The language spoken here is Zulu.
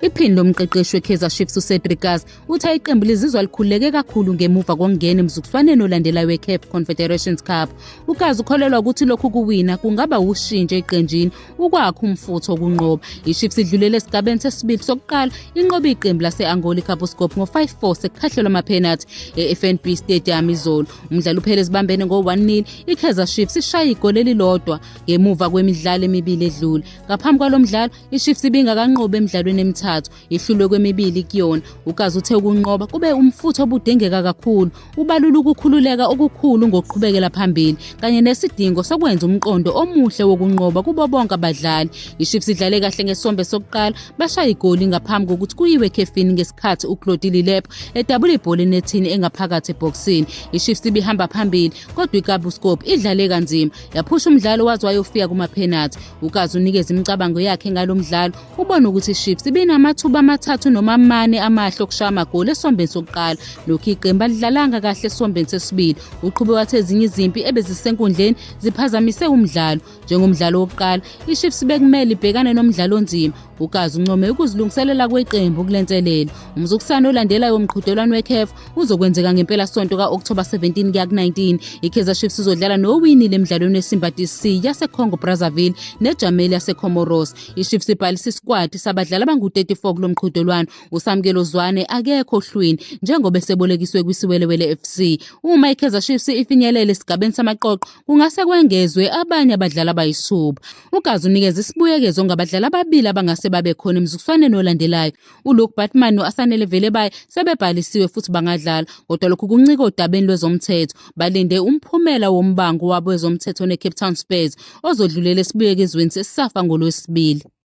Iphini lomqeqeshi we-Kaizer Chiefs uCedric Gaza uthe iqembu lizizwa likhululeke kakhulu ngemuva kokungena emzukwaneni olandelayo we-CAF Confederations Cup. uGaza ukholelwa ukuthi lokhu kuwina kungaba ushintsho eqenjini ukwakha umfutho wokunqoba. I-Chiefs idlulele esigabeni sesibili sokuqala inqoba iqembu lase-Angola iCabuscop ngo-5-4 sekukhahlelwa amaphenathi e-FNB Stadium izolo. Umdlalo uphele ezibambene ngo-1-0. I-Kaizer Chiefs ishaya igoli elilodwa ngemuva kwemidlalo emibili edlule. Ngaphambi kwalo mdlalo i-Chiefs ibingakanqobi emidlalweni emithathu, ihlulwe kwemibili kuyona. uGaza uthe ukunqoba kube umfutho obudingeka kakhulu, ubalula ukukhululeka okukhulu ngokuqhubekela phambili kanye nesidingo sokwenza umqondo omuhle wokunqoba kubo bonke abadlali. I-Chiefs idlale kahle ngesombe sokuqala, bashaya igoli ngaphambi kokuthi kuyiwe ekhefini ngesikhathi uClody Lelope edabula ibhola enethini engaphakathi ebhokisini. I-Chiefs ibihamba phambili kodwa iCabuscop idlale kanzima, yaphusha umdlalo waze wayofika kumaphenathi. uGaza unikeza imicabango yakhe ngalo mdlalo, ubona ukuthi i-Chiefs ibinamathuba amathathu noma amane amahle okushaya amagoli esombeni sokuqala. Lokhu iqembu alidlalanga kahle esombeni sesibili. uqhube wathi ezinye izimpi ebezisenkundleni ziphazamise umdlalo. Njengomdlalo wokuqala i-Chiefs bekumele ibhekane nomdlalo onzima. uGaza uncome ukuzilungiselela kweqembu ukulenselela. Umzukisano olandelayo womqhudelwano we-CAF uzokwenzeka ngempela sonto ka-October 17 kuya ku-19. i-Kaizer Chiefs izodlala nowinile emidlalweni weSimba DC yaseCongo Brazzaville neJameli yaseComoros. i-Chiefs ibhalise iskwadi sabadlali abangu-34 kulo mqhudelwano. uSamkelo Zwane akekho ohlwini njengoba esebolekiswe kwisiwelewele FC. Uma i-Kaizer Chiefs ifinyelele esigabeni samaqoqo kungase kwengezwe abanye abadlali abayisithupha. uGaza unikeza isibuyekezo ngabadlali ababili abangase babe khona emzukwaneni olandelayo. uLuke Batman no-Asanele Velebayi sebebhalisiwe futhi bangadlala, kodwa lokhu kuncika odabeni lwezomthetho. Balinde umphumela wombango wabo wezomthetho ne-Cape Town Spurs ozodlulela esibuyekezweni sesisafa ngoLwesibili.